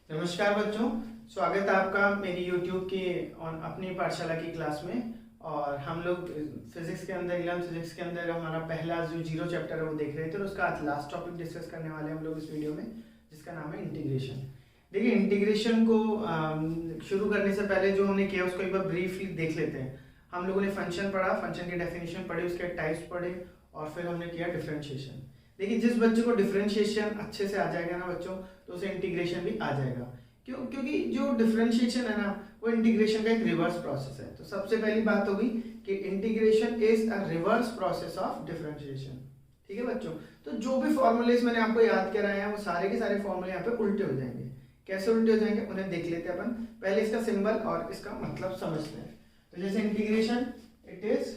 नमस्कार बच्चों, स्वागत है आपका मेरी YouTube की और अपनी पाठशाला की क्लास में। और हम लोग फिजिक्स के अंदर 11 फिजिक्स के अंदर हमारा पहला जो जीरो चैप्टर है वो देख रहे थे और उसका आज लास्ट टॉपिक डिस्कस करने वाले हैं हम लोग इस वीडियो में, जिसका नाम है इंटीग्रेशन। देखिए, इंटीग्रेशन को शुरू करने से पहले जो हमने किया उसको एक बार ब्रीफली देख लेते हैं। हम लोगों ने फंक्शन पढ़ा, फंक्शन की डेफिनेशन पढ़ी, उसके टाइप्स पढ़े और फिर हमने किया डिफरेंशिएशन। देखिए, जिस बच्चे को डिफरेंशिएशन अच्छे से आ जाएगा ना बच्चों, तो उसे इंटीग्रेशन भी आ जाएगा। क्यों? क्योंकि जो डिफरेंशिएशन है ना, वो इंटीग्रेशन का एक रिवर्स प्रोसेस है। तो सबसे पहली बात होगी कि integration is a reverse process of differentiation. ठीक है बच्चों, तो जो भी फॉर्मूलेस मैंने आपको याद कराए हैं वो सारे के सारे फॉर्मूले यहाँ पे उल्टे हो जाएंगे। कैसे उल्टे हो जाएंगे उन्हें देख लेते हैं अपन। पहले इसका सिंबल और इसका मतलब समझते हैं। तो जैसे integration, it is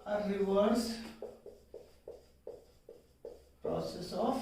a reverse process of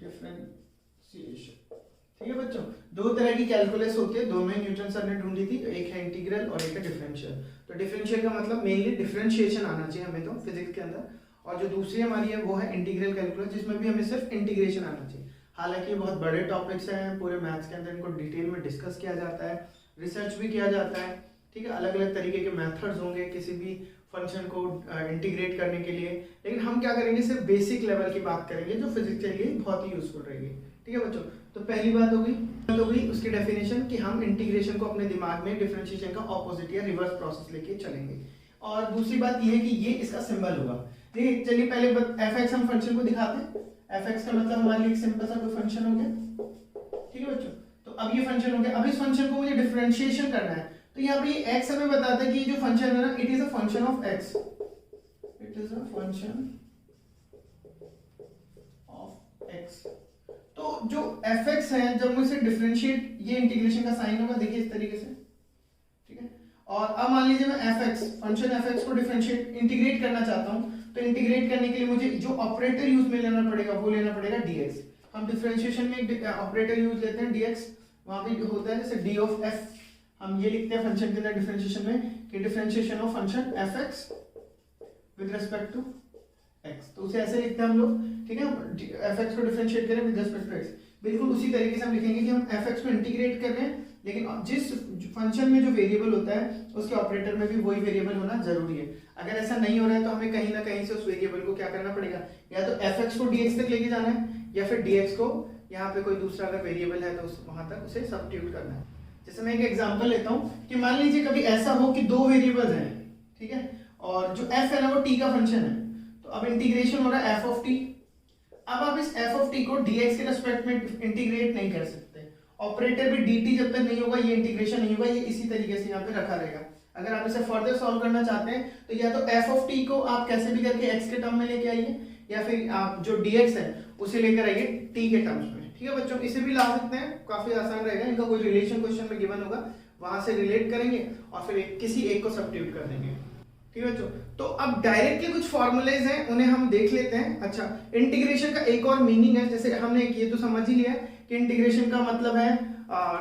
differentiation. ठीक है बच्चों, दो तरह की कैलकुलस होती है, दोनों ही न्यूटन सर ने ढूंढी थी। एक है इंटीग्रल और एक है डिफरेंशियल। तो डिफरेंशियल का मतलब मेनली डिफरेंशिएशन आना चाहिए हमें तो फिजिक्स के अंदर, और जो दूसरी हमारी है वो है इंटीग्रल कैलकुलस, जिसमें भी हमें सिर्फ इंटीग्रेशन आना चाहिए। हालांकि ये बहुत बड़े टॉपिक्स हैं, पूरे मैथ्स के अंदर इनको डिटेल में डिस्कस किया जाता है, रिसर्च भी किया जाता है। ठीक है, अलग अलग तरीके के मेथड्स होंगे किसी भी फंक्शन को इंटीग्रेट करने के लिए, लेकिन हम क्या करेंगे, सिर्फ बेसिक लेवल की बात करेंगे जो फिजिक्स के लिए बहुत ही यूजफुल रहेगी। ठीक है बच्चों, तो पहली बात होगी उसकी डेफिनेशन कि हम इंटीग्रेशन को अपने दिमाग में डिफरेंशिएशन का ऑपोजिट या रिवर्स प्रोसेस लेके चलेंगे। और दूसरी बात यह है कि ये इसका सिंबल होगा। देखिए, चलिए पहले एफ एक्स हम फंक्शन को दिखाते हैं। एफ एक्स का मतलब हमारे लिए एक सिंपल सा कोई फंक्शन हो गया। ठीक है बच्चों, तो अब ये फंक्शन हो गया। अब इस फंक्शन को मुझे डिफरेंशिएशन करना है, तो यहाँ पे ये x हमें बताता है कि ये जो फंक्शन है ना, it is a function of x, it is a function of x। तो जो fx है, जब मैं इसे डिफरेंशिएट, ये इंटीग्रेशन का साइन होगा, देखिए इस तरीके से। ठीक है, और अब मान लीजिए मैं fx फंक्शन fx को डिफरेंशिएट इंटीग्रेट करना चाहता हूं, तो इंटीग्रेट करने के लिए मुझे जो ऑपरेटर यूज में लेना पड़ेगा वो लेना पड़ेगा dx। हम डिफरेंशिएशन में एक ऑपरेटर यूज लेते हैं dx, वहां पे होता है जैसे d ऑफ f। हम ये लिखते हैं फंक्शन के अंदर डिफरेंशिएशन में कि differentiation of function fx with respect to x, तो उसे ऐसे लिखते हैं हम लोग। ठीक है, fx को डिफरेंशिएट करें विद रिस्पेक्ट टू x। बिल्कुल उसी तरीके से हम लिखेंगे कि हम fx को इंटीग्रेट कर रहे हैं, लेकिन जिस फंक्शन में जो वेरिएबल होता है उसके ऑपरेटर में भी वही वेरिएबल होना जरूरी है। अगर ऐसा नहीं हो रहा है तो हमें कहीं ना कहीं से उस वेरिएबल को क्या करना पड़ेगा, या तो fx को dx तक लेके जाना है, या फिर dx को यहाँ पे कोई दूसरा अगर वेरिएबल है तो वहां तक उसे सब्स्टिट्यूट करना है। जैसे मैं एक एग्जांपल लेता हूँ कि मान लीजिए कभी ऐसा हो कि दो वेरिएबल्स हैं, ठीक है, और जो f है ना वो t का फंक्शन है, तो अब इंटीग्रेशन हो रहा है f ऑफ t। अब आप इस f ऑफ t को dx के रिस्पेक्ट में इंटीग्रेट नहीं कर सकते, ऑपरेटर भी dt जब तक नहीं होगा ये इंटीग्रेशन नहीं होगा, ये इसी तरीके से यहाँ पे रखा रहेगा। अगर आप इसे फर्दर सॉल्व करना चाहते हैं तो या तो f ऑफ t को आप कैसे भी करके x के टर्म में लेके आइए, या फिर आप जो dx है उसे लेकर आइए t के टर्म्स में। ठीक है बच्चों, इसे भी ला सकते हैं, काफी आसान रहेगा। इनका कोई रिलेशन क्वेश्चन में गिवन होगा, वहां से रिलेट करेंगे और फिर किसी एक को सब्स्टिट्यूट कर देंगे। ठीक है बच्चों, तो अब डायरेक्टली कुछ फॉर्मूलेज हैं उन्हें हम देख लेते हैं। अच्छा, इंटीग्रेशन का एक और मीनिंग है, जैसे हमने ये तो समझ ही लिया कि इंटीग्रेशन का मतलब है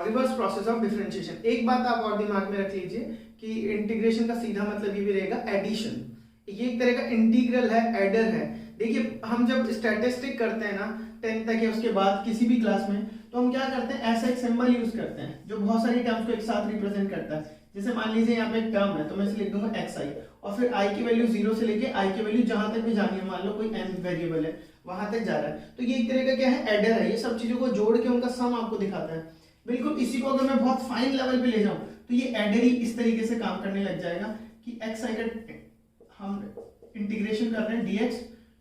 रिवर्स प्रोसेस ऑफ डिफरेंशिएशन। एक बात आप और दिमाग में रख लीजिए कि इंटीग्रेशन का सीधा मतलब ये भी रहेगा एडिशन। ये एक तरह का इंटीग्रल है, एडर है। देखिए, हम जब स्टैटिस्टिक करते हैं ना 10th तक या उसके बाद किसी भी क्लास में, तो हम क्या करते हैं, ऐसा एक सिंबल यूज करते हैं जो बहुत सारी टर्म्स को एक साथ रिप्रेजेंट करता है। जैसे मान लीजिए यहाँ पे एक टर्म है, तो मैं इसे लिख दूंगा xi, और फिर i की वैल्यू 0 से लेके i की वैल्यू जहां तक भी जानी है, मान लो कोई n वेरिएबल है वहां तक जा रहा है, तो ये एक तरह का क्या है, एडर है। ये सब चीजों को जोड़ के उनका सम आपको दिखाता है। बिल्कुल इसी को अगर मैं बहुत फाइन लेवल पे ले जाऊं तो ये एडर ही इस तरीके से काम करने लग जाएगा कि xi का हम इंटीग्रेशन कर रहे हैं dx,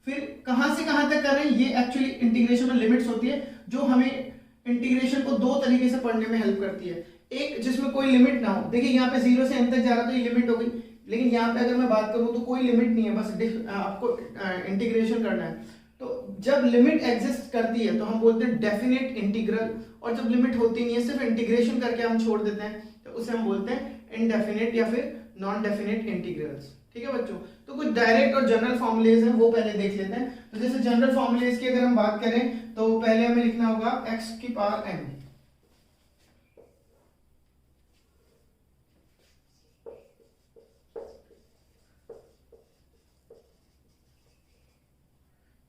फिर कहां से कहां तक कर रहे हैं, ये एक्चुअली इंटीग्रेशन में लिमिट्स होती है जो हमें इंटीग्रेशन को दो तरीके से पढ़ने में हेल्प करती है। एक जिसमें कोई लिमिट ना हो, देखिए यहाँ पे 0 से n तक जा रहा तो ये लिमिट हो गई, लेकिन यहाँ पे अगर मैं बात करूँ तो कोई लिमिट नहीं है, बस आपको इंटीग्रेशन करना है। तो जब लिमिट एग्जिस्ट करती है तो हम बोलते हैं डेफिनेट इंटीग्रल, और जब लिमिट होती नहीं है, सिर्फ इंटीग्रेशन करके हम छोड़ देते हैं, तो उसे हम बोलते हैं इनडेफिनेट या फिर नॉन डेफिनेट इंटीग्रल्स। ठीक है बच्चों, तो कुछ डायरेक्ट और जनरल फॉर्मुलेज हैं वो पहले देख लेते हैं। तो जैसे जनरल फॉर्मुलेज की अगर हम बात करें तो पहले हमें लिखना होगा x की पावर n।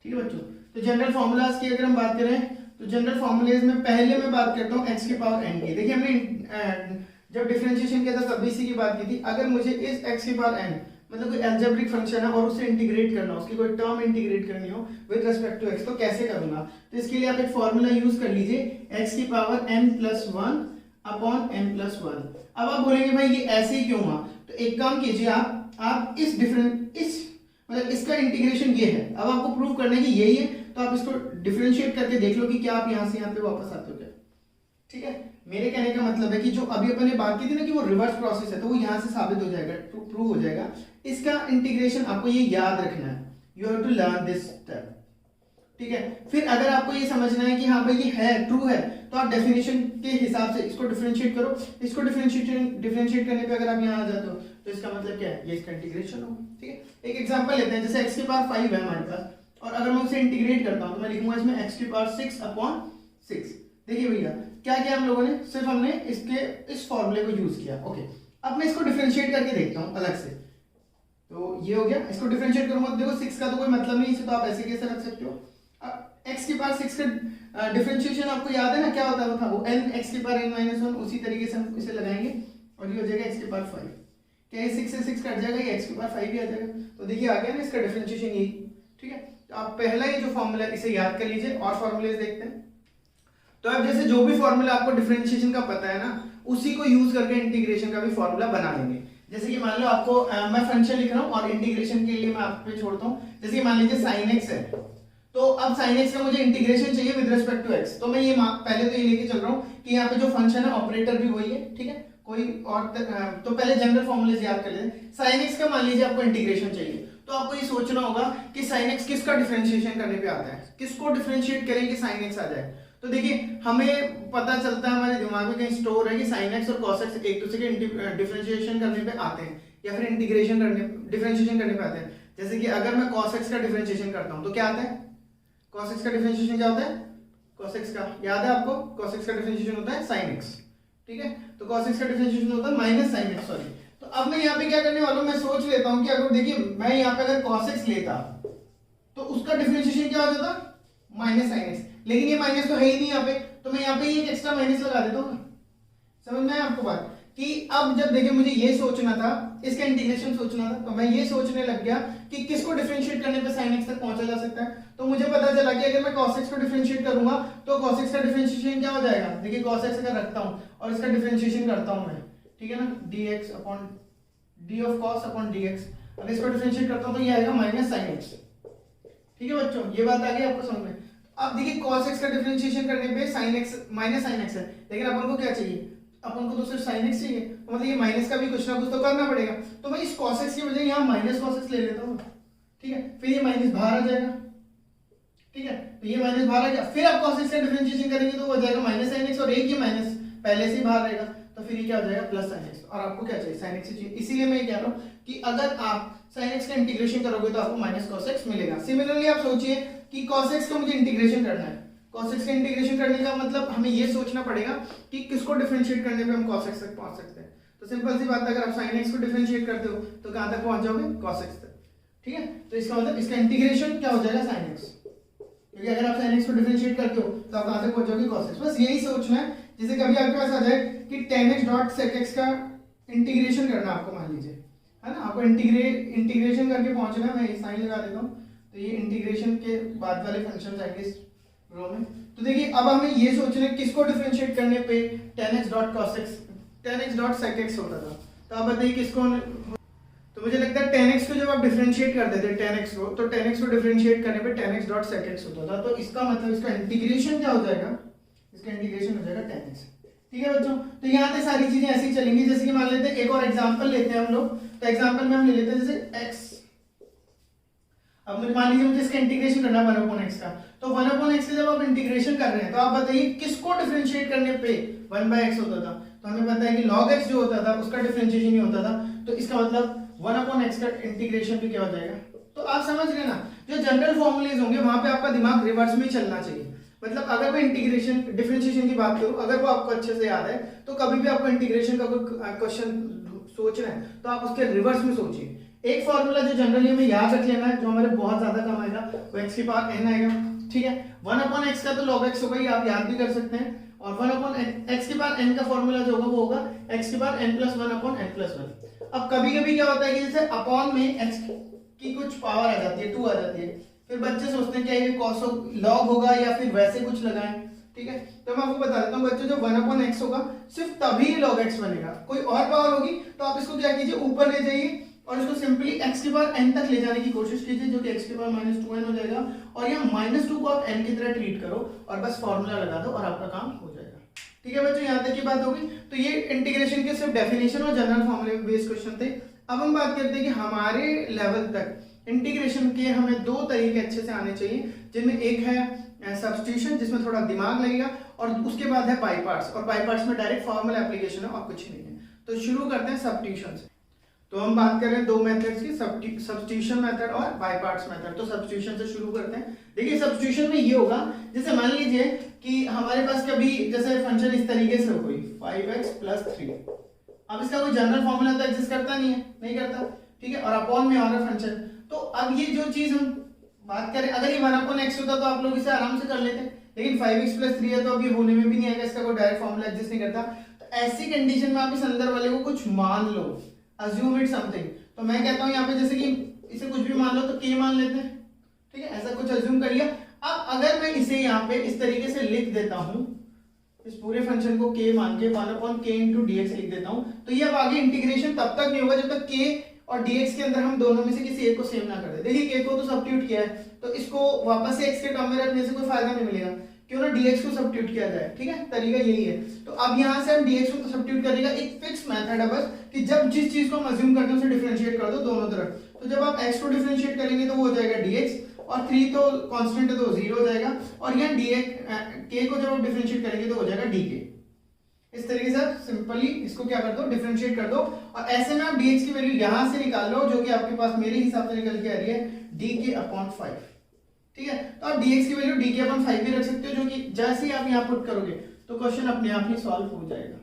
ठीक है बच्चों। तो जनरल फॉर्मूलाज की अगर हम बात करें तो जनरल फॉर्मूलेज में पहले मैं बात करता हूँ x की पावर n की। देखिए हमने जब डिफरेंशिएशन किया था तब इसी की बात की थी। अगर मुझे इस x की पावर n मतलब कोई अलजेब्रिक फंक्शन है और उसे इंटीग्रेट करना हो, उसकी कोई टर्म इंटीग्रेट करनी हो विद रिस्पेक्ट टू x, तो कैसे करूंगा? तो इसके लिए आप एक फॉर्मूला यूज कर लीजिए, x की power n plus 1 upon n plus 1। अब आप बोलेंगे भाई ये ऐसे ही क्यों हुआ? तो एक काम कीजिए, आप इस मतलब इसका इंटीग्रेशन ये है, अब आपको प्रूव करना है कि यही है, तो आप इसको डिफरेंशिएट करके देख लो कि क्या आप यहां से यहां पे वापस आते हो क्या। ठीक है, मेरे कहने का मतलब है कि जो अभी अपन ने बात की थी ना कि वो रिवर्स प्रोसेस है, तो वो यहां से साबित हो जाएगा, प्रूव हो जाएगा। इसका इंटीग्रेशन आपको ये याद रखना है, you have to learn this step. ठीक है, फिर अगर आपको ये समझना है कि हाँ भाई ये है, ट्रू है, तो आप डेफिनेशन के हिसाब से इसको डिफरेंशिएट करो। इसको डिफरेंशिएट करने पे अगर आप यहाँ आ जाते हो तो इसका मतलब क्या है, ये इसका इंटीग्रेशन होगा। ठीक है, एक एग्जांपल लेते हैं, जैसे x की पावर 5 है हमारे पास, और अगर मैं उसे इंटीग्रेट करता हूं तो मैं लिखूंगा इसमें x की पावर 6 अपॉन 6। देखिए भैया क्या किया हम लोगों ने, सिर्फ हमने इसके इस फॉर्मूले को यूज किया। ओके, अब मैं इसको डिफरेंशिएट करके देखता हूं अलग से। तो ये हो गया, इसको डिफरेंशिएट करूंगा तो देखो 6 का तो कोई मतलब नहीं, इसे तो आप ऐसे कैसे रख सकते हो। अब x की पावर 6 का डिफरेंशिएशन आपको याद है ना, क्या होता था वो n x की पावर n-1, उसी तरीके से हम इसे लगाएंगे और ये हो जाएगा x की पावर 5। क्या ये 6 से 6 कट जाएगा, ये x की पावर 5 ही आ जाएगा। तो देखिए आ गया ना इसका डिफरेंशिएशन यही। ठीक है, तो आप पहला ये जो फॉर्मूला है इसे याद कर लीजिए और फॉर्मूलेज देखते हैं। तो अब जैसे जो भी फॉर्मूला आपको डिफरेंशिएशन का पता है ना, उसी को यूज करके इंटीग्रेशन का भी फॉर्मूला बना लेंगे। जैसे कि मान लो आपको मैं फंक्शन लिख रहा हूँ और इंटीग्रेशन के लिए मैं आप पे छोड़ता हूँ। जैसे कि मान लीजिए sin x है, तो अब sin x का मुझे इंटीग्रेशन चाहिए विद रिस्पेक्ट टू x, तो मैं ये पहले तो ये लेके चल रहा हूँ कि यहाँ पे जो फंक्शन है ऑपरेटर भी वही है। ठीक है, कोई और तो पहले जनरल फॉर्मूले याद कर लेते। sin x का मान लीजिए आपको इंटीग्रेशन चाहिए, तो आपको ये सोचना होगा कि sin x किसका डिफरेंशिएशन करने पे आता है, किसको डिफरेंशिएट करें कि sin x आ जाए। तो देखिए हमें पता चलता है, हमारे दिमाग में कहीं स्टोर है कि sin x और cos x एक दूसरे के डिफरेंशिएशन करने पे आते हैं या फिर इंटीग्रेशन करने डिफरेंशिएशन करने पे आते हैं। जैसे कि अगर मैं cos x का डिफरेंशिएशन करता हूं तो क्या आता है, cos x का डिफरेंशिएशन क्या होता है, cos x का याद है आपको, cos x का डिफरेंशिएशन होता है sin x। ठीक है, तो cos x का डिफरेंशिएशन होता है माइनस sin x, सॉरी। तो अब मैं यहाँ पे क्या करने वाला हूँ, मैं सोच लेता हूँ कि अगर देखिए मैं यहाँ पे अगर cos x लेता तो उसका डिफरेंशिएशन क्या हो जाता, माइनस sin x, लेकिन ये माइनस तो है ही नहीं यहाँ पे, तो मैं यहाँ पे एक एक्स्ट्रा माइनस लगा देता हूँ। समझ में आया आपको बात कि अब जब देखिए मुझे ये सोचना था, इसका इंटीग्रेशन सोचना था, तो मैं ये सोचने लग गया कि किसको डिफरेंशिएट करने पे sin x तक पहुंचा जा सकता है। तो मुझे पता चला कि अगर मैं cos x को डिफरेंशिएट करूंगा तो cos x का डिफरेंशिएशन क्या हो जाएगा। देखिए cos x अगर रखता हूं और इसका डिफरेंशिएशन करता हूं मैं, ठीक है ना, dx upon d of cos upon dx, अगर इसको डिफरेंशिएट करता हूं तो ये आएगा माइनस sin x। ठीक है बच्चों, ये बात आ गई आपको समझ में। अब देखिए cos x का डिफरेंशिएशन करने पे sin x minus sin x है, लेकिन अपन को क्या चाहिए, अपन को तो सिर्फ sin x चाहिए, तो मतलब ये माइनस का भी कुछ ना कुछ तो करना पड़ेगा। तो मैं इस cos x की वजह यहाँ माइनस cos x ले लेता हूँ। ठीक है, फिर ये माइनस बाहर आ जाएगा। ठीक है, तो ये माइनस बाहर आ गया, फिर आप cos x का डिफरेंशिएशन करेंगे तो हो जाएगा माइनस sin x, और एक ये माइनस पहले से ही बाहर रहेगा, तो फिर ये क्या हो जाएगा प्लस sin x, और आपको क्या चाहिए sin x चाहिए। इसीलिए मैं कह रहा हूँ कि अगर आप sin x का इंटीग्रेशन करोगे तो आपको माइनस cos x मिलेगा। सिमिलरली आप सोचिए कि cos x का मुझे इंटीग्रेशन करना है, cos x का इंटीग्रेशन करने का मतलब हमें ये सोचना पड़ेगा कि किसको डिफरेंशिएट करने पे हम cos x तक पहुंच सकते हैं। तो सिंपल सी बात है, अगर आप sin x को डिफरेंशिएट करते हो तो कहां तक पहुंच जाओगे, cos x तक। ठीक है, तो इसका मतलब इसका इंटीग्रेशन क्या हो जाएगा sin x, क्योंकि अगर आप sin x को डिफरेंशिएट करते हो तो आप कहां तक पहुंच जाओगे cos x। बस यही सोचना है। जैसे कभी आपके पास आ जाए कि tan x dot sec x का इंटीग्रेशन करना आपको, मान लीजिए है ना, आपको इंटीग्रेशन करके पहुंचना है। मैं साइन लगा देता हूं, तो ये इंटीग्रेशन के बाद वाले फंक्शन आएंगे इस रो में। तो देखिए अब हमें ये सोचना है किसको डिफरेंशिएट करने पे tan x dot cos x, tan x dot sec x होता था। तो आप बताइए किसको, तो मुझे लगता है tan x को जब आप डिफरेंशिएट कर देते tan x को, तो tan x को डिफरेंशिएट करने पे tan x dot sec x होता था। तो इसका मतलब इसका इंटीग्रेशन क्या हो जाएगा, इसका इंटीग्रेशन हो जाएगा tan x। ठीक है बच्चों, तो यहाँ पे सारी चीजें ऐसी चलेंगी। जैसे कि मान लेते हैं एक और एग्जांपल लेते हैं हम लोग, तो एग्जांपल में हम ले लेते हैं जैसे x। अब मान लीजिए मुझे इसका इंटीग्रेशन करना है 1/x का, तो 1/x से जब आप इंटीग्रेशन कर रहे हैं तो आप बताइए किसको डिफरेंशिएट करने पे 1/x होता था। तो हमें पता है कि log x जो होता था उसका डिफरेंशिएशन ही होता था, तो इसका मतलब 1/x का इंटीग्रेशन भी क्या हो जाएगा। तो आप समझ गए ना, जो जनरल फॉर्मूलेज होंगे वहां पे आपका दिमाग रिवर्स में चलना चाहिए। मतलब अगर मैं इंटीग्रेशन डिफरेंशिएशन की बात करूं, अगर वो आपको अच्छे से याद है तो कभी भी आपको इंटीग्रेशन का कोई क्वेश्चन सोच रहे हैं तो आप उसके रिवर्स में सोचिए एक फॉर्मूला जो जनरली हमें याद रख लेना है, जो हमारे बहुत ज्यादा कम आएगा, वो x की पावर n आएगा, ठीक है। 1/x का तो log x होगा, ये आप याद भी कर सकते हैं, और 1/x की पावर n का फॉर्मूला जो होगा वो होगा x की पावर n+1/n+1। अब कभी कभी क्या होता है कि जैसे अपॉन में x की कुछ पावर आ जाती है, 2 आ जाती है, फिर बच्चे सोचते हैं क्या ये cos log होगा या फिर वैसे कुछ लगाएं, ठीक है। तो मैं आपको बता देता हूँ बच्चों, जो 1/x होगा सिर्फ तभी log x बनेगा, कोई और पावर होगी तो आप इसको क्या कीजिए, ऊपर ले जाइए और इसको सिंपली x की पावर n तक ले जाने की कोशिश कीजिए, जो कि x की पावर -2n हो जाएगा, और यहाँ -2 को आप n की तरह ट्रीट करो और बस फॉर्मूला लगा दो और आपका काम हो जाएगा, ठीक है बच्चों। यहाँ तक की बात होगी। तो ये इंटीग्रेशन के सिर्फ डेफिनेशन और जनरल फॉर्मूले बेस्ड क्वेश्चन थे। अब हम बात करते हैं कि हमारे लेवल तक इंटीग्रेशन के हमें 2 तरीके अच्छे से आने चाहिए, जिनमें एक है सब्स्टिट्यूशन, जिसमें थोड़ा दिमाग लगेगा, और उसके बाद है बाई पार्ट्स, और बाई पार्ट्स में डायरेक्ट फॉर्मूला एप्लीकेशन है और कुछ नहीं है। तो शुरू करते हैं सब्स्टिट्यूशन से। तो हम बात कर रहे हैं 2 मेथड्स की, सब्स्टिट्यूशन मेथड और बाई पार्ट्स मेथड। तो सब्स्टिट्यूशन से शुरू करते हैं। देखिए सब्स्टिट्यूशन में ये होगा, जैसे मान लीजिए कि हमारे पास कभी जैसे फंक्शन इस तरीके से हो, कोई 5x + 3, अब इसका कोई जनरल फॉर्मूला तो एग्जिस्ट करता नहीं करता, ठीक है, और अपॉन में आ रहा फंक्शन। तो अब ये जो चीज हम बात करें, अगर ये 1/x होता तो आप लोग इसे आराम से कर लेते, लेकिन 5x + 3 है तो अब ये होने में भी नहीं आएगा, इसका कोई डायरेक्ट फॉर्मूला एग्जिस्ट नहीं करता। तो ऐसी कंडीशन में आप इस अंदर वाले को कुछ मान लो, assume it something। तो मैं कहता हूं यहाँ पे जैसे कि इसे कुछ भी मान लो तो k मान लेते हैं, ठीक है, ऐसा कुछ assume कर लिया। अब अगर मैं इसे यहाँ पे इस तरीके से लिख देता हूं, इस पूरे फंक्शन को k मान के 1/k × dx लिख देता हूं, तो ये अब आगे इंटीग्रेशन तब तक नहीं होगा जब तक k और dx के अंदर हम दोनों में से किसी एक को सेम ना कर दे। देखिए k को तो सब्स्टिट्यूट किया है, तो इसको वापस से x के टर्म में रखने से कोई फायदा नहीं मिलेगा, क्यों ना dx को सब्स्टिट्यूट किया जाए, ठीक है, तरीका यही है। तो अब यहाँ से हम dx को सब्स्टिट्यूट करने का एक फिक्स मेथड है बस, कि जब जिस चीज को हम अज्यूम करते हैं उसे डिफरेंशिएट कर दो दोनों तरफ। तो जब आप x को डिफरेंशिएट करेंगे तो वो हो जाएगा dx, और 3 तो कांस्टेंट है तो 0 हो जाएगा, और यहाँ k को जब आप डिफरेंशिएट करेंगे तो हो जाएगा dk। इस तरीके से सिंपली इसको क्या कर दो, डिफरेंशिएट कर दो, और ऐसे में आप dx की वैल्यू यहां से निकाल लो, जो कि आपके पास मेरे हिसाब से निकल के आ रही है dk/5, ठीक है। तो आप dx की वैल्यू dk/5 भी रख सकते हो, जो कि जैसे ही आप यहां पुट करोगे तो क्वेश्चन अपने आप ही सॉल्व हो जाएगा,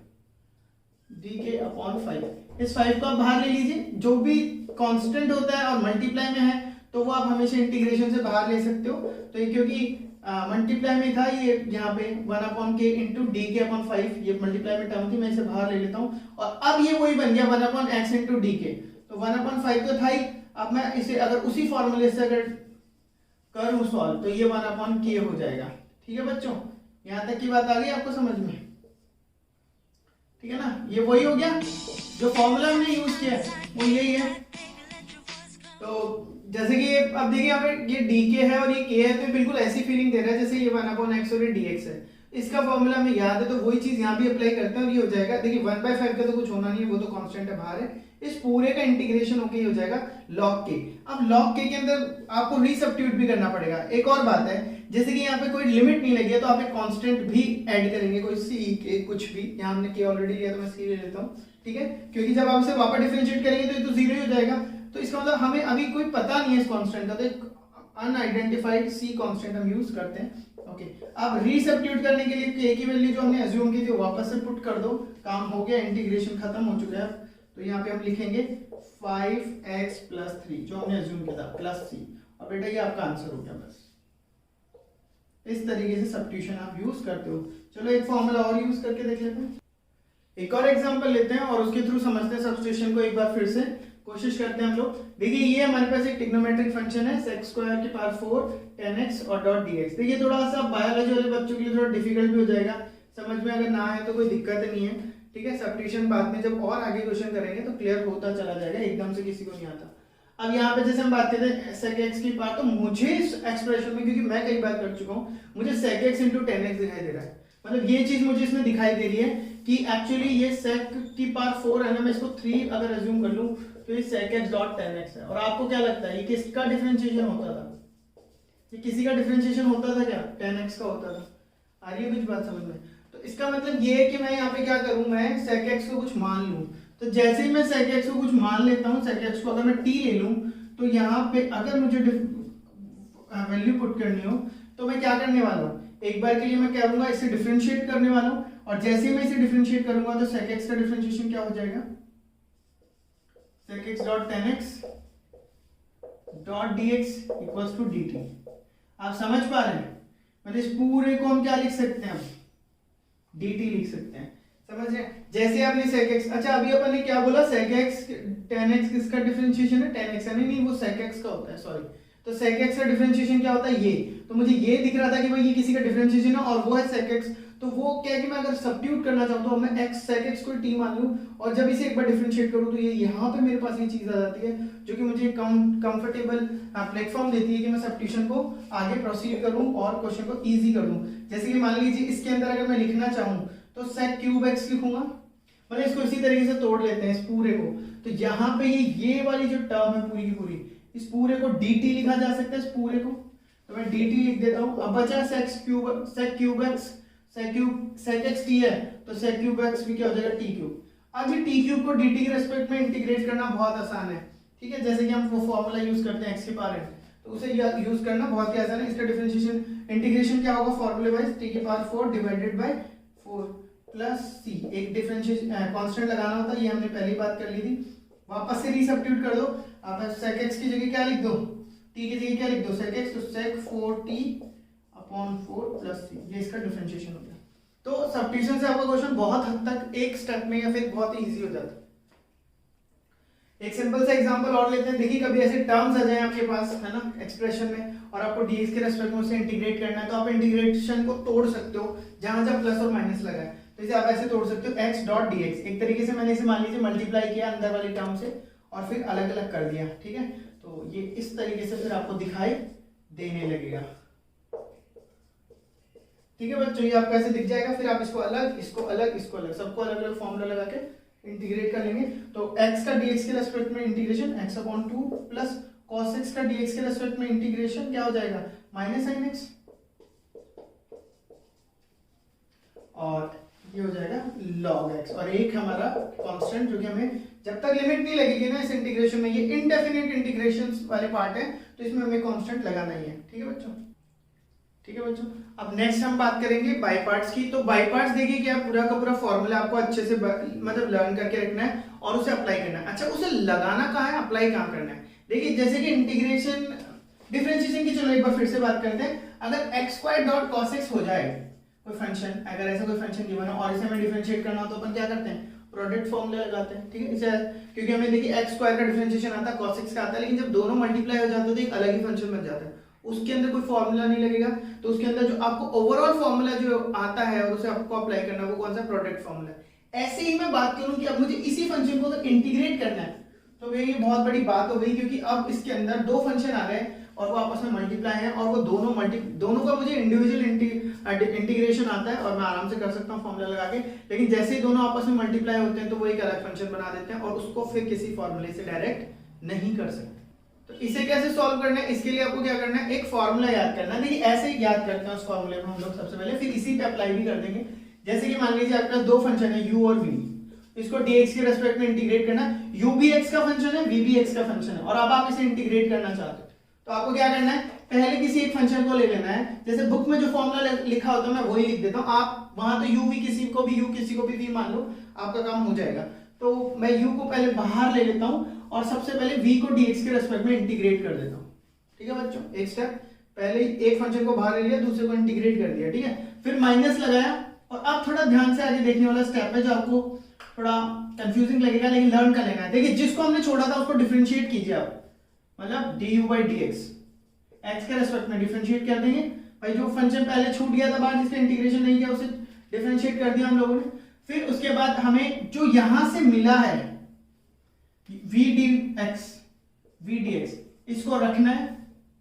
dk/5। इस 5 को आप बाहर ले लीजिए, जो भी कांस्टेंट होता है और मल्टीप्लाई में है तो वो आप हमेशा इंटीग्रेशन से बाहर ले सकते हो। तो ये क्योंकि मल्टीप्लाई में था, ये यहाँ पे 1/k × dk/5, ये मल्टीप्लाई में टर्म थी, मैं इसे बाहर ले लेता हूँ, और अब ये वही बन गया 1/x × dk। तो 1/5 तो था ही, अब मैं इसे अगर उसी फॉर्मूले से अगर करूं सॉल्व तो ये 1/k हो जाएगा, ठीक है बच्चों। यहां तक की बात आ गई आपको समझ में, ठीक है ना, ये वही हो गया जो फॉर्मूला हमने यूज किया वो यही है। तो जैसे कि अब देखिए यहाँ पे ये dk है और ये k है, तो बिल्कुल ऐसी फीलिंग दे रहा है जैसे ये 1/x और ये dx है। इसका फॉर्मूला हमें याद है, तो वही चीज यहाँ भी अप्लाई करते हैं और ये हो जाएगा। देखिए 1/5 का तो कुछ होना नहीं है, वो तो कांस्टेंट है, बाहर है। इस पूरे का इंटीग्रेशन होके हो जाएगा log k। अब log k के अंदर आपको रीसब्स्टिट्यूट भी करना पड़ेगा। एक और बात है, जैसे कि यहाँ पे कोई लिमिट नहीं लगी है तो आप एक कांस्टेंट भी ऐड करेंगे, कोई c k कुछ भी। यहाँ हमने k ऑलरेडी लिया तो मैं c ले लेता हूँ, ठीक है, क्योंकि जब आप इसे वापस डिफरेंशिएट करेंगे तो ये तो 0 ही हो जाएगा। तो इसका मतलब हमें अभी कोई पता नहीं है इस कांस्टेंट का, तो एक अनआइडेंटिफाइड c कांस्टेंट हम यूज करते हैं। ओके, अब रीसब्स्टिट्यूट करने के लिए k की वैल्यू जो हमने अज्यूम की थी वो वापस से पुट कर दो, काम हो गया, इंटीग्रेशन खत्म हो चुका है। तो यहाँ पे हम लिखेंगे 5x + 3 जो हमने अज्यूम किया था प्लस c, और बेटा ये आपका आंसर हो गया। बस इस तरीके से सब्स्टिट्यूशन आप यूज करते हो। चलो एक फॉर्मूला और यूज करके देख लेते हैं, एक और एग्जांपल लेते हैं और उसके थ्रू समझते हैं सब्स्टिट्यूशन को। एक बार फिर से कोशिश करते हैं हम लोग। देखिए ये हमारे पास एक ट्रिग्नोमेट्रिक फंक्शन है sec² की पावर 4 10x और डॉट dx। देखिए थोड़ा सा बायोलॉजी वाले बच्चों के लिए थोड़ा डिफिकल्ट भी हो जाएगा समझ में, अगर ना है तो कोई दिक्कत नहीं है, ठीक है। सब्स्टिट्यूशन बाद में जब और आगे क्वेश्चन करेंगे तो क्लियर होता चला जाएगा, एकदम से किसी को नहीं आता। अब यहाँ पे जैसे हम बात करते हैं sec x की पावर, तो मुझे इस एक्सप्रेशन में, क्योंकि मैं कई बार कर चुका हूँ, मुझे sec x × 10x दिखाई दे रहा है। मतलब ये चीज मुझे इसमें दिखाई दे रही है कि एक्चुअली ये sec की पावर 4 है ना, मैं इसको 3 अगर अज्यूम कर लूं तो ये sec x डॉट 10x है। और आपको क्या लगता है ये किसका डिफरेंशिएशन होता था? ये किसी का डिफरेंशिएशन होता था क्या? 10x का होता था। आ रही है कुछ बात समझ में? तो इसका मतलब ये है कि मैं यहाँ पे क्या करूं, मैं sec x को कुछ मान लूं। तो जैसे ही मैं sec x को कुछ मान लेता हूँ, sec x को अगर मैं t ले लूं, तो यहाँ पे अगर मुझे वैल्यू पुट करनी हो तो मैं क्या करने वाला हूँ, एक बार के लिए मैं क्या करूंगा, इसे डिफरेंशिएट करने वाला हूँ। और जैसे ही मैं इसे डिफरेंशिएट करूंगा तो sec x का डिफरेंशिएशन क्या हो जाएगा, sec x dot tan x dot dx equals to dt। आप समझ पा रहे हैं? मतलब इस पूरे को हम क्या लिख सकते हैं? dt लिख सकते हैं। समझ रहे हैं? जैसे आपने sec x, अच्छा अभी अपन ने क्या बोला, sec x tan x किसका डिफरेंशिएशन है? tan x है, नहीं वो sec x का होता है, सॉरी। तो sec x का डिफरेंशिएशन क्या होता है? ये। तो मुझे ये दिख रहा था कि भाई ये किसी का डिफरेंशिएशन है और वो है sec x। तो वो क्या है कि मैं अगर सब्स्टिट्यूट करना चाहूँ तो मैं x sec x को t मान लूँ और जब इसे एक बार डिफरेंशिएट करूँ तो ये यहाँ पे मेरे पास ये चीज आ जाती है जो कि मुझे कंफर्टेबल प्लेटफॉर्म देती है कि मैं सब्स्टिट्यूशन को आगे प्रोसीड करूँ और क्वेश्चन को इजी कर दूँ। जैसे कि मान लीजिए इसके अंदर अगर मैं लिखना चाहूँ तो sec क्यूब x लिखूंगा, मतलब इसको इसी तरीके से तोड़ लेते हैं इस पूरे को। तो यहाँ पे ये वाली जो टर्म है पूरी की पूरी, इस पूरे को dt लिखा जा सकता है, इस पूरे को तो मैं dt लिख देता हूँ। अब बचा sec cube x, sec x t है तो sec क्यूब x भी क्या हो जाएगा t क्यूब। अब ये t क्यूब को dt के रेस्पेक्ट में इंटीग्रेट करना बहुत आसान है, ठीक है। जैसे कि हम वो फॉर्मूला यूज करते हैं x के पावर n, तो उसे यूज करना बहुत ही आसान है। इसका डिफरेंशिएशन इंटीग्रेशन क्या होगा? फॉर्मूले वाइज t की power 4 divided by 4 plus c, एक डिफरेंशिएशन कांस्टेंट लगाना होता है, ये हमने पहली बात कर ली थी। वापस से रीसब्स्टिट्यूट कर दो। आप sec x की जगह क्या लिख दो? t की जगह क्या लिख दो? sec x, तो sec 4t upon 4 plus c, ये इसका डिफरेंशिएशन हो गया। तो सब्स्टिट्यूशन से आपका क्वेश्चन बहुत हद तक एक स्टेप में या फिर बहुत इजी हो जाता है। एक सिंपल सा एग्जांपल और लेते हैं। देखिए कभी ऐसे टर्म्स आ जाए आपके पास, है ना, एक्सप्रेशन में, और आपको dx के रेस्पेक्ट में उसे इंटीग्रेट करना है, तो आप इंटीग्रेशन को तोड़ सकते हो जहां जहां प्लस और माइनस लगा है। तो इसे आप ऐसे तोड़ सकते हो x डॉट dx, एक तरीके से मैंने इसे मान लीजिए मल्टीप्लाई किया अंदर वाली टर्म से और फिर अलग अलग कर दिया, ठीक है। तो ये इस तरीके से फिर आपको दिखाई देने लगेगा, ठीक है बच्चों। ये आपको ऐसे दिख जाएगा, फिर आप इसको अलग, इसको अलग, इसको अलग, सबको अलग अलग फॉर्मूला लगा के इंटीग्रेट कर लेंगे। तो x का dx के रेस्पेक्ट में integration x upon 2 plus cos x का dx के रेस्पेक्ट में इंटीग्रेशन क्या हो जाएगा? माइनस sin x, और ये हो जाएगा log x, और एक हमारा कांस्टेंट जो कि हमें जब तक लिमिट नहीं लगेगी ना इस इंटीग्रेशन में, ये इनडेफिनिट इंटीग्रेशंस वाले पार्ट है तो इसमें हमें कांस्टेंट लगाना ही है, ठीक है बच्चों। ठीक है बच्चों, अब नेक्स्ट हम बात करेंगे बाई पार्ट्स की। तो बाई पार्ट्स देखिए क्या पूरा का पूरा फॉर्मूला आपको अच्छे से मतलब लर्न करके रखना है और उसे अप्लाई करना है। अच्छा उसे लगाना कहाँ है, अप्लाई कहाँ करना है? देखिए जैसे कि इंटीग्रेशन डिफरेंशिएशन की, चलो एक बार फिर से बात करते हैं। अगर x square dot cos x हो जाए कोई फंक्शन, अगर ऐसा कोई फंक्शन गिवन है और इसे हमें डिफरेंशिएट करना हो तो अपन क्या करते हैं? प्रोडक्ट फॉर्मूला लगाते हैं, ठीक है। इसे क्योंकि हमें देखिए x स्क्वायर का डिफरेंशिएशन आता है, cos x का आता है, लेकिन जब दोनों मल्टीप्लाई हो जाते हैं तो एक अलग ही फंक्शन बन जाता है, उसके अंदर कोई फॉर्मूला नहीं लगेगा। तो उसके अंदर जो आपको ओवरऑल फॉर्मूला जो आता है और उसे आपको अप्लाई करना है वो कौन सा? Product formula. ऐसे ही मैं बात करूं कि अब मुझे इसी फंक्शन को अगर इंटीग्रेट करना है तो ये बहुत बड़ी बात हो गई, क्योंकि अब इसके अंदर दो फंक्शन आ गए और वो आपस में मल्टीप्लाई हैं और वो दोनों का मुझे इंडिविजुअल इंटीग्रेशन आता है और मैं आराम से कर सकता हूँ फॉर्मूला लगा के। लेकिन जैसे ही दोनों आपस में मल्टीप्लाई होते हैं तो वो एक अलग फंक्शन बना देते हैं और उसको फिर किसी फॉर्मूले से डायरेक्ट नहीं कर सकते। तो इसे कैसे सॉल्व करना है, इसके लिए आपको क्या करना है? एक फॉर्मूला याद करना है। देखिए ऐसे ही याद करते हैं उस फॉर्मूले को हम लोग सबसे पहले, फिर इसी पे अप्लाई भी कर देंगे। जैसे कि मान लीजिए आपके पास दो फंक्शन है u और v, इसको dx के रेस्पेक्ट में इंटीग्रेट करना है। u भी x का फंक्शन है, v भी x का फंक्शन है, और अब आप इसे इंटीग्रेट करना चाहते हो तो आपको क्या करना है? पहले किसी एक फंक्शन को ले लेना है। जैसे बुक में जो फॉर्मूला लिखा होता है मैं वही लिख देता हूँ, आप वहां तो u भी किसी को भी u किसी को भी v मान लो, आपका काम हो जाएगा। तो मैं u को पहले बाहर ले लेता हूँ और सबसे पहले v को dx के रेस्पेक्ट में इंटीग्रेट कर देता हूँ, ठीक है बच्चों। एक स्टेप पहले एक फंक्शन को बाहर ले लिया, दूसरे को इंटीग्रेट कर दिया, ठीक है। फिर माइनस लगाया, और अब थोड़ा ध्यान से आगे देखने वाला स्टेप है जो आपको थोड़ा कंफ्यूजिंग लगेगा लेकिन लर्न कर लेना है। देखिए जिसको हमने छोड़ा था उसको डिफरेंशिएट कीजिए आप, मतलब du by dx x के रेस्पेक्ट में डिफरेंशिएट कर देंगे। भाई जो फंक्शन पहले छूट गया था बाहर जिसका इंटीग्रेशन नहीं किया उसे डिफरेंशिएट कर दिया हम लोगों ने। फिर उसके बाद हमें जो यहां से मिला है v dx इसको रखना है,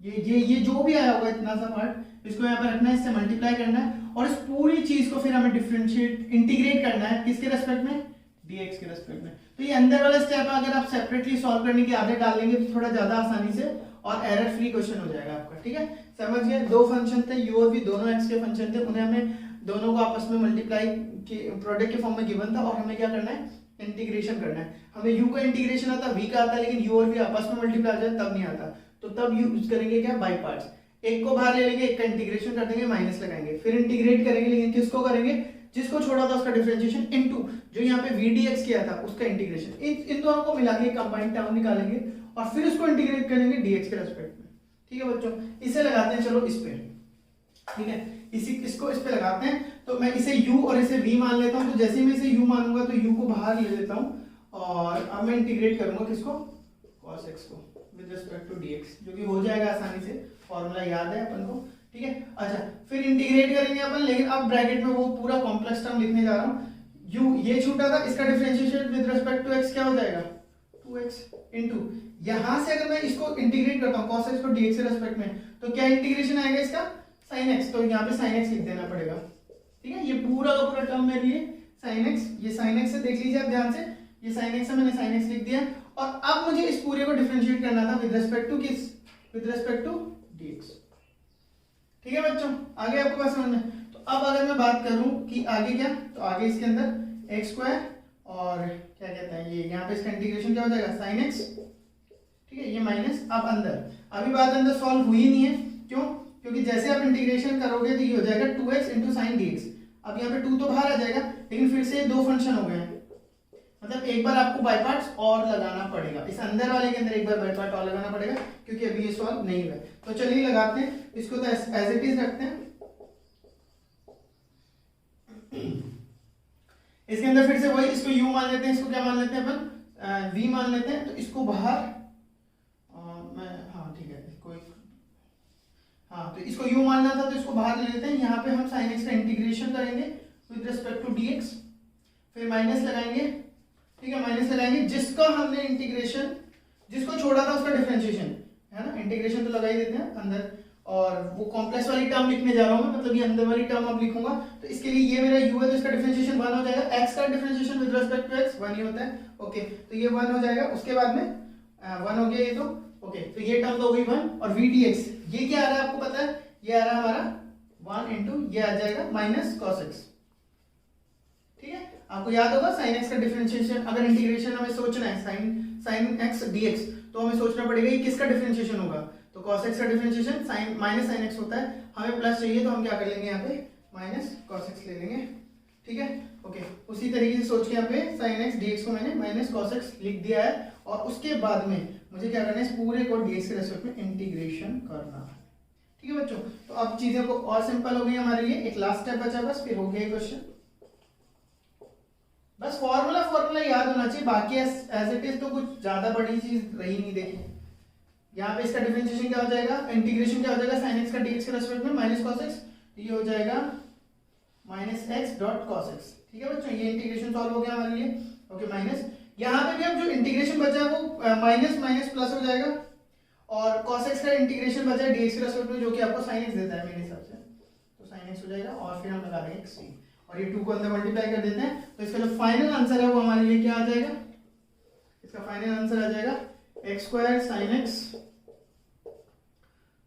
ये जो भी आया होगा इतना सा पार्ट इसको यहाँ पे रखना है, इससे मल्टीप्लाई करना है और इस पूरी चीज को फिर हमें डिफरेंशिएट इंटीग्रेट करना है किसके रेस्पेक्ट में? dx के रेस्पेक्ट में। तो ये अंदर वाला स्टेप अगर आप सेपरेटली सॉल्व करने की आदत डाल लेंगे तो थोड़ा ज्यादा आसानी से और एरर फ्री क्वेश्चन हो जाएगा आपका, ठीक है। समझ गए? दो फंक्शन थे u और v, दोनों x के फंक्शन थे, उन्हें हमें दोनों को आपस में मल्टीप्लाई के प्रोडक्ट के फॉर्म में गिवन था और हमें क्या करना है? इंटीग्रेशन करना है। हमें u का इंटीग्रेशन आता, v का आता, लेकिन u और v आपस में मल्टीप्लाई हो जाए तब नहीं आता, तो तब यूज करेंगे क्या? By parts. एक को बाहर ले लेंगे, एक का इंटीग्रेशन कर देंगे, माइनस लगाएंगे, फिर इंटीग्रेट करेंगे, लेकिन किसको करेंगे? जिसको छोड़ा था उसका डिफरेंशिएशन इनटू जो यहाँ पे VDX किया था उसका इंटीग्रेशन, इन दोनों को मिला के कंबाइंड टर्म निकालेंगे और फिर उसको इंटीग्रेट करेंगे dx के रेस्पेक्ट में। ठीक है बच्चों, इसे लगाते हैं चलो इस पे। ठीक है, इसको इस पे लगाते हैं। तो मैं इसे u और इसे v मान लेता हूँ। तो जैसे ही मैं इसे u मानूंगा तो u को बाहर ले लेता हूँ और अब मैं इंटीग्रेट करूंगा किसको, cos x को विद रिस्पेक्ट टू dx, जो कि हो जाएगा आसानी से, फॉर्मूला याद है अपन को। ठीक है, अच्छा फिर इंटीग्रेट करेंगे अपन, लेकिन अब ब्रैकेट में वो पूरा कॉम्प्लेक्स टर्म लिखने जा रहा हूँ। u ये छूटा था, इसका differentiation with respect to x क्या हो जाएगा, 2x इनटू, यहां से अगर मैं इसको इंटीग्रेट करता हूं cos x को dx के रेस्पेक्ट में, तो क्या इंटीग्रेशन आएगा इसका, sin x, तो यहां पे sin x लिख देना पड़ेगा। ठीक है, ये पूरा का पूरा टर्म मेरे लिए sin x, ये sin x से देख लीजिए आप ध्यान से, ये sin x है, मैंने sin x लिख दिया। और अब मुझे इस पूरे को डिफरेंशिएट करना था विद रिस्पेक्ट टू किस, विद रिस्पेक्ट टू dx। ठीक है बच्चों, आगे आपको बात समझ में। तो अब अगर मैं बात करूं कि आगे क्या, तो आगे इसके अंदर x स्क्वायर और क्या कहते हैं ये, यहाँ पे इसका इंटीग्रेशन क्या हो जाएगा sin x। ठीक है, ये माइनस, अब अंदर, अभी बात अंदर सॉल्व हुई नहीं है, क्यों, क्योंकि जैसे आप इंटीग्रेशन करोगे तो ये हो जाएगा 2x इंटू साइन dx। अब यहाँ पे 2 तो बाहर आ जाएगा, लेकिन फिर से दो फंक्शन हो गए हैं, मतलब एक बार आपको बाय पार्ट्स और लगाना पड़ेगा, इस अंदर वाले के अंदर एक बार बाय पार्ट और लगाना पड़ेगा, क्योंकि अभी ये सॉल्व नहीं हुआ। तो चलिए लगाते हैं इसको, तो एज इट इज रखते हैं। इसके अंदर फिर से वही, इसको u मान लेते हैं, इसको क्या मान लेते हैं अपन, v मान लेते हैं। तो इसको बाहर मैं, हाँ ठीक है, कोई, हाँ तो इसको u मानना था तो इसको बाहर ले लेते हैं। यहाँ पे हम sin x का इंटीग्रेशन करेंगे विद रिस्पेक्ट टू dx, फिर माइनस लगाएंगे। ठीक है, माइनस लगाएंगे, जिसका हमने इंटीग्रेशन, जिसको छोड़ा था उसका डिफरेंशिएशन है ना, इंटीग्रेशन तो लगा ही देते हैं अंदर, और वो कॉम्प्लेक्स वाली टर्म लिखने जा रहा हूं मैं, मतलब ये अंदर वाली टर्म अब लिखूंगा। तो इसके लिए ये मेरा u है, तो इसका डिफरेंशिएशन 1 हो जाएगा, x का differentiation with respect to x 1 ही होता है। ओके, तो ये 1 हो जाएगा, उसके बाद में 1 हो गया ये, तो ओके, तो ये टर्म तो हो गई 1। और vdx ये क्या आ रहा है आपको पता है, ये आ रहा है हमारा 1 इंटू, ये आ जाएगा माइनस cos x। ठीक है, आपको याद होगा sin x का डिफरेंशिएशन, अगर इंटीग्रेशन हमें सोचना है sin x dx, तो हमें सोचना पड़ेगा ये किसका डिफरेंशिएशन होगा, तो cos x का differentiation sin minus sin x होता है। हमें प्लस चाहिए तो हम क्या कर लेंगे, यहाँ पे माइनस cos x ले लेंगे। ठीक है, ओके, उसी तरीके से सोच के यहाँ पे sin x dx को मैंने माइनस cos x लिख दिया है, और उसके बाद में मुझे क्या करना है, इस पूरे को dx के रेस्पेक्ट में इंटीग्रेशन करना है। ठीक है बच्चों, तो अब चीजें को और सिंपल हो गई हमारे लिए, एक लास्ट स्टेप बचा बस, फिर हो गया क्वेश्चन। बस फॉर्मूला याद होना चाहिए, बाकी एज इट इज तो कुछ ज्यादा बड़ी चीज रही नहीं। देखिए यहाँ पे इसका डिफरेंशिएशन क्या हो जाएगा, इंटीग्रेशन क्या हो जाएगा sin x का dx के रेस्पेक्ट में माइनस cos x, ये हो जाएगा minus x dot cos x। ठीक है बच्चों, ये इंटीग्रेशन सॉल्व हो गया हमारे लिए। ओके, माइनस, यहाँ पे भी अब जो इंटीग्रेशन बचा है वो माइनस माइनस प्लस हो जाएगा, और cos x का इंटीग्रेशन बचा है dx के रेस्पेक्ट में, जो कि आपको sin x देता है मेरे हिसाब से, तो sin x हो जाएगा, और फिर हम लगा देंगे x, और ये 2 को अंदर मल्टीप्लाई कर देते हैं। तो इसका जो फाइनल आंसर है वो हमारे लिए क्या आ जाएगा, इसका फाइनल आंसर आ जाएगा x square sin x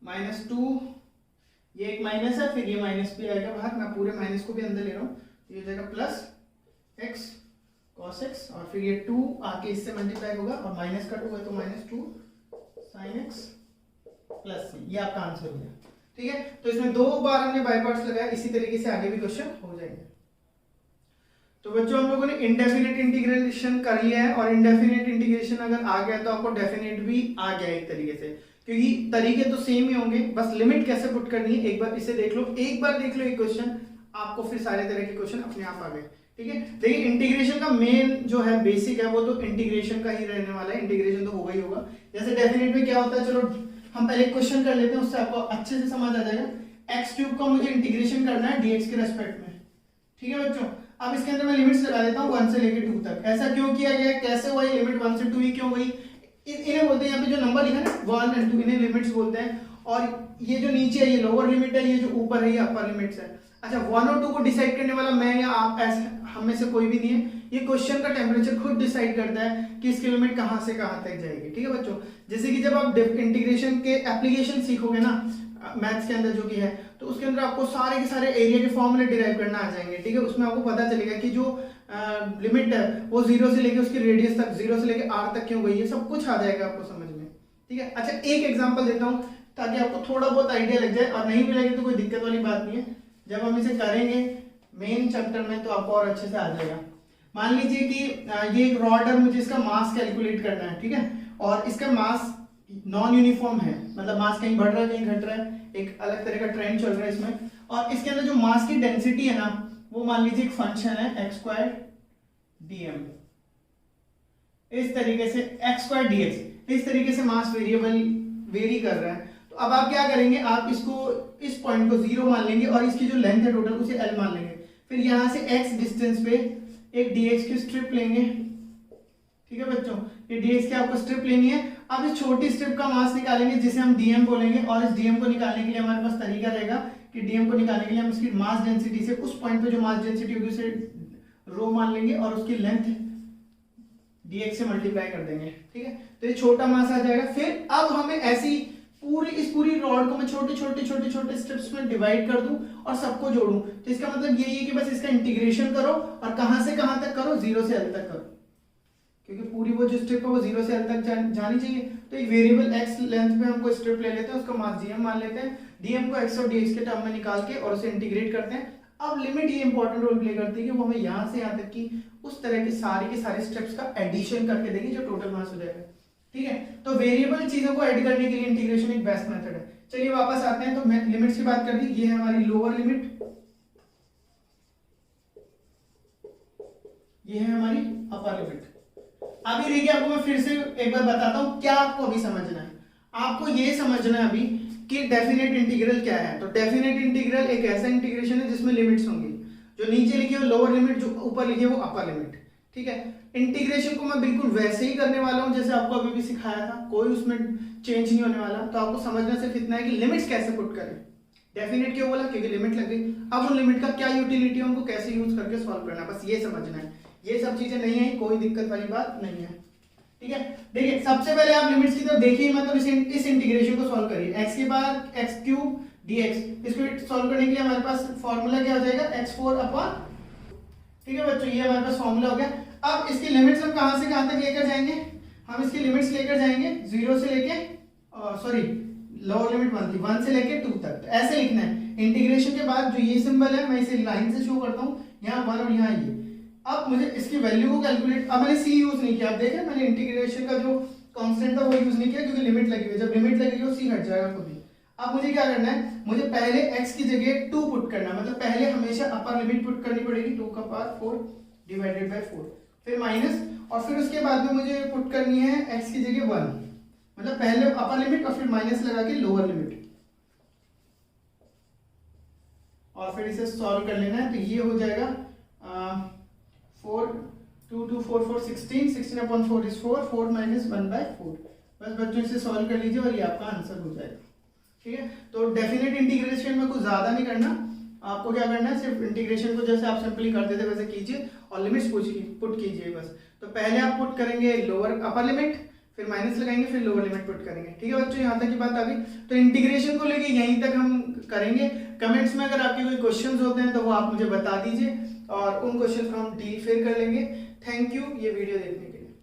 minus 2, ये एक माइनस है, फिर ये माइनस भी आएगा बाहर, मैं पूरे माइनस को भी अंदर ले रहा हूँ, ये हो जाएगा प्लस x cos x, और फिर ये 2 आके इससे मल्टीप्लाई होगा, और माइनस का 2 है तो minus 2 sin x plus c, ये आपका आंसर हो गया। ठीक है, तो इसमें 2 बार हमने बाय पार्ट्स लगाया, इसी तरीके से आगे भी क्वेश्चन हो जाएंगे। तो बच्चों हम लोगों ने इंडेफिनिट इंटीग्रेशन कर लिया है, और इंडेफिनिट इंटीग्रेशन अगर आ गया तो आपको डेफिनेट भी आ गया एक तरीके से, क्योंकि तरीके तो सेम ही होंगे, बस लिमिट कैसे पुट करनी है एक बार इसे देख लो, एक बार देख लो एक क्वेश्चन, आपको फिर सारे तरह के क्वेश्चन अपने आप आ गए। ठीक है, देखिए इंटीग्रेशन का मेन जो है बेसिक है वो तो इंटीग्रेशन का ही रहने वाला है, इंटीग्रेशन तो होगा ही होगा। जैसे डेफिनेट में क्या होता है, चलो हम पहले क्वेश्चन कर लेते हैं, उससे आपको अच्छे से समझ आ जाएगा। x क्यूब का मुझे इंटीग्रेशन करना है dx के रेस्पेक्ट में। ठीक है बच्चों, अब इसके अंदर मैं लिमिट्स लगा देता हूँ 1 से लेकर 2 तक। ऐसा क्यों किया गया, कैसे हुआ ये लिमिट 1 से 2 ही क्यों गई, इन्हें बोलते हैं, यहाँ पे जो नंबर लिखा है ना 1 और 2, इन्हें लिमिट्स बोलते हैं। और ये जो नीचे है ये लोअर लिमिट है, ये जो ऊपर है ये अपर लिमिट्स है। अच्छा, 1 और 2 को डिसाइड करने वाला मैं या आप, ऐसे हम में से कोई भी नहीं है, ये क्वेश्चन का टेम्परेचर खुद डिसाइड करता है कि इसकी लिमिट कहाँ से कहाँ तक जाएगी। ठीक है बच्चों, जैसे कि जब आप इंटीग्रेशन के एप्लीकेशन सीखोगे ना मैथ्स के अंदर जो कि है, तो उसके अंदर आपको सारे के सारे एरिया के फॉर्मूले डिराइव करना आ जाएंगे। ठीक है, उसमें आपको पता चलेगा कि जो लिमिट है वो 0 से लेके उसकी रेडियस तक, 0 से लेके r तक क्यों गई है, सब कुछ आ जाएगा आपको समझ में। ठीक है, अच्छा एक एग्जांपल देता हूँ ताकि आपको थोड़ा बहुत आइडिया लग जाए, और नहीं भी लगे तो कोई दिक्कत वाली बात नहीं है, जब हम इसे करेंगे मेन चैप्टर में तो आपको और अच्छे से आ जाएगा। मान लीजिए कि ये एक रॉड है, मुझे इसका मास कैलकुलेट करना है, ठीक है, और इसका मास नॉन यूनिफॉर्म है, मतलब मास कहीं बढ़ रहा है कहीं घट रहा है, एक अलग तरह का ट्रेंड चल रहा है इसमें। और इसके अंदर जो मास की डेंसिटी है ना, वो मान लीजिए एक फंक्शन है एक्स स्क्वायर dm, इस तरीके से एक्स स्क्वायर dx, इस तरीके से मास वेरिएबल वेरी कर रहा है। तो अब आप क्या करेंगे, आप इसको इस पॉइंट को 0 मान लेंगे और इसकी जो लेंथ है टोटल उसे l मान लेंगे। फिर यहां से x डिस्टेंस पे एक dx की स्ट्रिप लेंगे, ठीक है बच्चों, ये dx की आपको स्ट्रिप लेनी है। अब इस छोटी स्ट्रिप का मास निकालेंगे जिसे हम dm बोलेंगे, और इस dm को निकालने के लिए हमारे पास तरीका रहेगा कि dm को निकालने के लिए हम इसकी मास डेंसिटी से उस पॉइंट पे जो मास डेंसिटी होगी उसे रो मान लेंगे और उसकी लेंथ dx से मल्टीप्लाई कर देंगे, ठीक है। तो ये छोटा मास आ जाएगा। फिर अब हमें ऐसी इस पूरी रॉड को मैं छोटे छोटे स्टेप्स में डिवाइड कर दूं और सबको जोड़ूं। तो इसका मतलब यही है कि बस इसका इंटीग्रेशन करो और कहां से कहां तक करो, 0 से l तक करो, क्योंकि पूरी वो जो स्ट्रिप है वो 0 से l तक जानी चाहिए। तो एक वेरिएबल x लेंथ पे हमको स्ट्रिप ले लेते हैं, उसका मास dm मान लेते हैं, dm को x और dx के टर्म में निकाल के और उसे इंटीग्रेट करते हैं। अब लिमिट ये इंपॉर्टेंट रोल प्ले करती है कि वो हमें यहां से यहां तक की उस तरह की सारी स्टेप्स का एडिशन करके देगी जो टोटल मास हो जाएगा, ठीक है। तो वेरिएबल चीजों को ऐड करने के लिए इंटीग्रेशन एक बेस्ट मेथड है। चलिए वापस आते हैं, तो लिमिट्स की बात कर दी, ये है हमारी लोअर लिमिट, ये है हमारी अपर लिमिट। अभी देखिए आपको मैं फिर से एक बार बताता हूं क्या आपको अभी समझना है। आपको ये समझना है अभी कि डेफिनेट इंटीग्रल क्या है। तो डेफिनेट इंटीग्रल एक ऐसा इंटीग्रेशन है जिसमें लिमिट्स होंगी, जो नीचे लिखी है वो लोअर लिमिट, जो ऊपर लिखी है वो अपर लिमिट, ठीक है। इंटीग्रेशन को मैं बिल्कुल वैसे ही करने वाला हूं जैसे आपको अभी भी सिखाया था, कोई उसमें चेंज नहीं होने वाला। तो आपको समझना सिर्फ इतना है कि लिमिट्स कैसे पुट करें। डेफिनेट क्यों बोला, क्योंकि लिमिट लग गई। अब उन लिमिट का क्या यूटिलिटी है, उनको कैसे यूज करके सॉल्व करना, बस ये समझना है। ये सब चीजें नहीं है, कोई दिक्कत वाली बात नहीं है, ठीक है। देखिए सबसे पहले आप लिमिट्स की तरफ देखिए, मतलब इस इंटीग्रेशन को सॉल्व करिए। x के बाद x क्यूब dx, इसको सॉल्व करने के लिए हमारे पास फॉर्मूला क्या हो जाएगा, x4 अपॉन, ठीक है बच्चों, ये हमारे पास फॉर्मूला हो गया। अब इसकी लिमिट्स हम कहां से कहां तक लेकर जाएंगे, हम इसकी लिमिट्स लेकर जाएंगे 0 से लेके सॉरी लोअर लिमिट 1 से लेके 2 तक। तो ऐसे लिखना है। इंटीग्रेशन के बाद जो ये सिंबल है मैं इसे लाइन से शो करता हूं, यहाँ 1 और यहाँ ये। अब मुझे इसकी वैल्यू को कैलकुलेट, अब मैंने c यूज नहीं किया, आप देखें मैंने इंटीग्रेशन का जो कांस्टेंट था वो यूज नहीं किया क्योंकि लिमिट लगी हुई है। जब लिमिट लगी हो c हट जाएगा खुद ही। अब मुझे क्या करना है, मुझे पहले x की जगह 2 पुट करना है, मतलब पहले हमेशा अपर लिमिट पुट करनी पड़ेगी, 2 का पावर 4 डिवाइडेड बाय 4, फिर माइनस, और फिर उसके बाद में मुझे पुट करनी है x की जगह 1, मतलब पहले अपर लिमिट और फिर माइनस लगा के लोअर लिमिट, और फिर इसे सॉल्व कर लेना है। तो ये हो जाएगा 4 2 2 4 4 16 16 अपॉन 4 इज 4 4 माइनस 1/4। बस बच्चों इसे सॉल्व कर लीजिए और ये आपका आंसर हो जाएगा, ठीक है। तो डेफिनेट इंटीग्रेशन में कुछ ज्यादा नहीं करना, आपको क्या करना है, सिर्फ इंटीग्रेशन को जैसे आप सिंपली करते थे वैसे कीजिए और लिमिट्स पुट कीजिए बस। तो पहले आप पुट करेंगे लोअर अपर लिमिट, फिर माइनस लगाएंगे, फिर लोअर लिमिट पुट करेंगे, ठीक है बच्चों, यहाँ तक की बात आ गई। तो इंटीग्रेशन को लेके यहीं तक हम करेंगे। कमेंट्स में अगर आपके कोई क्वेश्चंस होते हैं तो वो आप मुझे बता दीजिए और उन क्वेश्चंस को हम डील फिर कर लेंगे। थैंक यू ये वीडियो देखने के लिए।